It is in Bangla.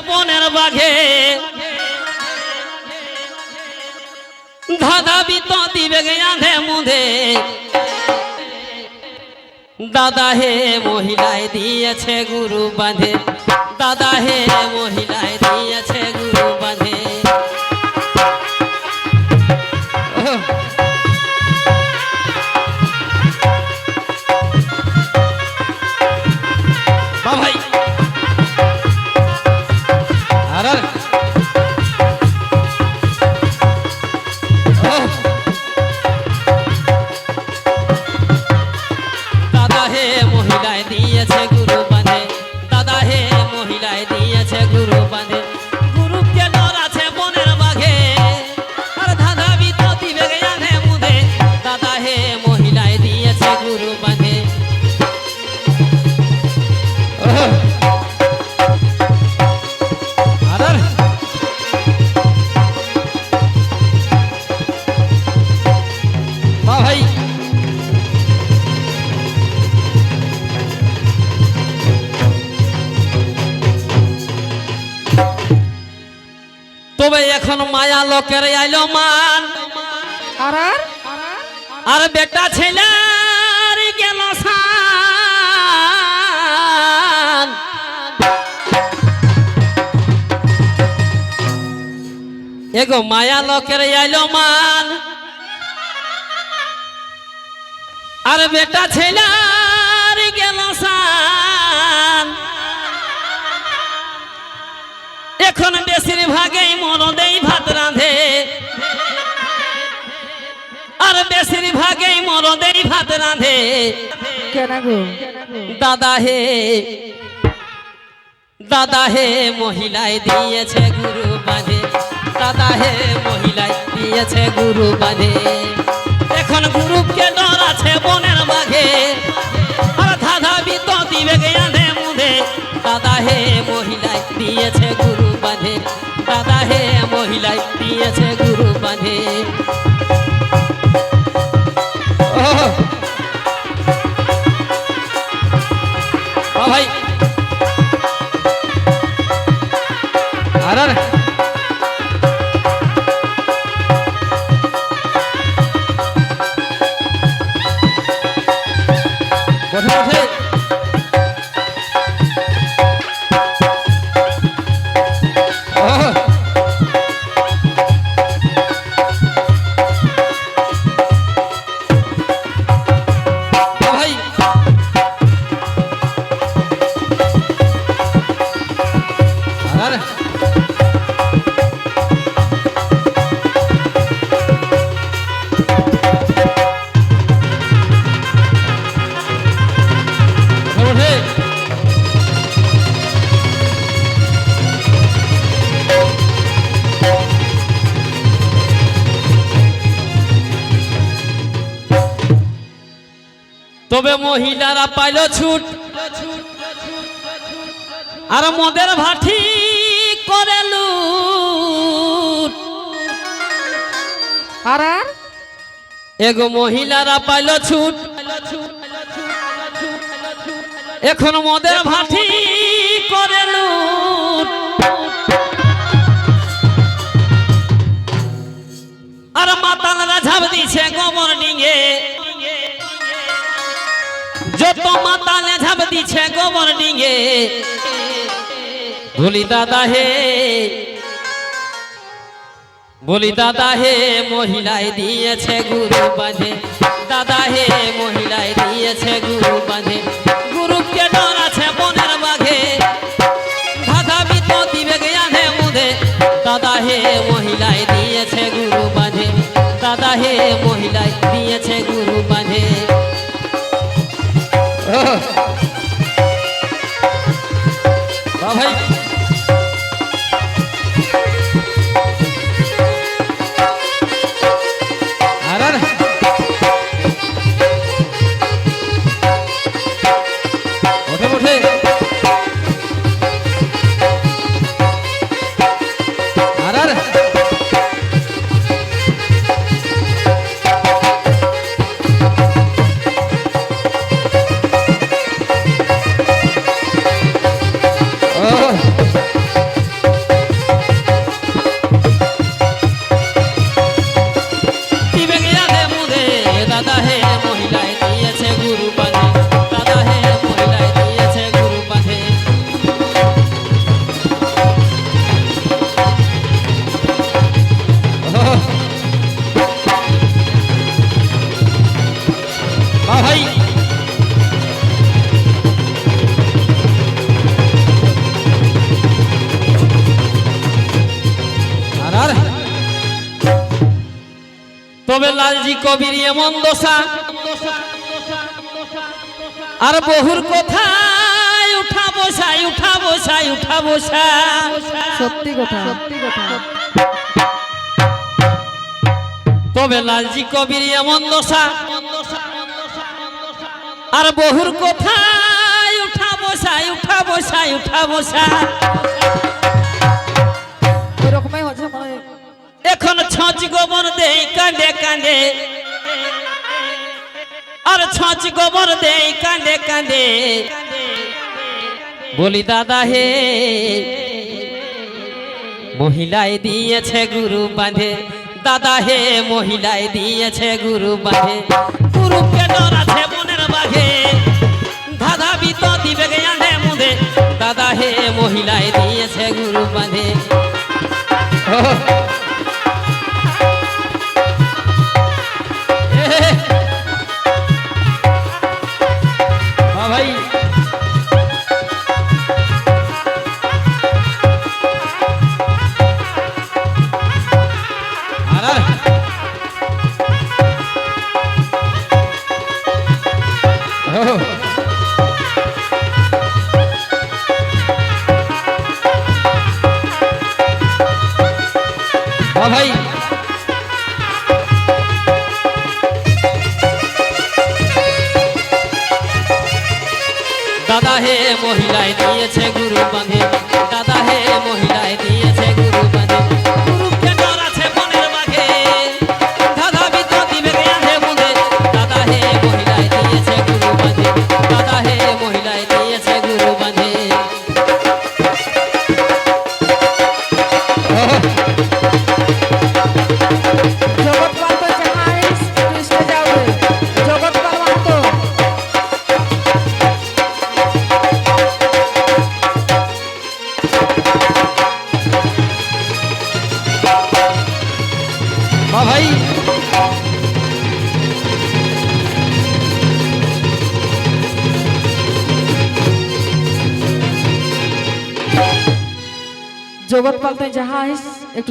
বনের বাঘে ধাঁধা বিত দিবে আধে মুধে দাদা হে মহিলায় দিয়েছে গুরু বাঁধে দাদা হে মহিলায় দিয়েছে গুরু বাঁধে ভাই আরে দাদা হে মহিলায় দিয়েছে গুরু বাঁধে দাদা হে মহিলায় দিয়েছে গুরু বাঁধে গুরুকে ডর আছে বনের বাঘে আর ধাঁধা বিত দিবে আধে মুধে দাদা হে মহিলায় দিয়েছে গুরু বাঁধে ভাই তবে এখন মায়া লোকের আইলো মান আর বেটা ছেলে গেল সান এগো মায়া লোকের আইলো মান আর বেটা ছেলে গেল সান এখন বেশিরভাগই মরদেই ভাত রাঁধে আর বেশিরভাগই মরদেই ভাত রাঁধে দাদা হে মহিলায় দিয়েছে গুরু বাঁধে দাদা হে মহিলায় দিয়েছে গুরু বাঁধে এখন গুরুকে ডর আছে বনের বাঘে আর ধাঁধা বিত দিবে আধে মুধে দাদা হে মহিলায় দিয়েছে গুরু বাঁধে দাদা হে মহিলায় দিয়েছে গুরু বাঁধে ও ভাই আরে ওঠে ওঠে তবে মহিলারা পাইল ছুট আর মদের ভাটি করে লুট আর এগো মহিলারা পাইল ছুট এখন মদের ভাটি করে লুট আর মাতালরা ঝাঁপ দিছে গোবর ডিঙে যত মাতালে ঝাঁপ দিছে গোবর ডিঙে বলি দাদা হে মহিলায় দিয়েছে গুরু বাঁধে দাদা হে মহিলায় দিয়েছে গুরু বাঁধে গুরুকে ডর আছে বনের বাঘে ধাঁধা বিত দিবে আধে মুধে দাদা হে মহিলায় দিয়েছে গুরু বাঁধে দাদা হে মহিলায় দিয়েছে গুরু বাঁধে ভাই তবে লালজি কবির এমন দশা আর বহুর কথায় উঠা বসাই উঠা বসাই উঠা বসা সত্যি কথা সত্যি কথা তবে লালজি কবির এমন দশা আর বহুর কথায় উঠা বসাই উঠা বসাই উঠা বসা ওইরকমই হচ্ছে মানে এখন ছচ গোবর দেই কাঁদে কাঁদে আর ছচ গোবর দেই কাঁদে কাঁদে বলি দাদা হে মহিলায় দিয়েছে গুরু বাঁধে দাদা হে মহিলায় দিয়েছে গুরু বাঁধে গুরুকে ডর আছে মনের বাঘে দাদা বিত দিবে জ্ঞানে মুদে দাদা হে মহিলায় দিয়েছে গুরু বাঁধে ভাই ভাই দাদা হে মহিলায় দিয়েছে গুরু বাঁধে দাদা হে মহিলায় দিয়েছে গুরু বাঁধে গুরুকে ডর আছে মনের বাঘে দাদা বিত দিবে জ্ঞানে মুদে দাদা হে মহিলায় দিয়েছে গুরু বাঁধে দাদা হে মহিলায় দিয়েছে গুরু বাঁধে জগৎ পালতো যাহাই কৃষ্ণ যাবে জগৎ পালতো ভাই জগৎ পালতো যাহাই একটু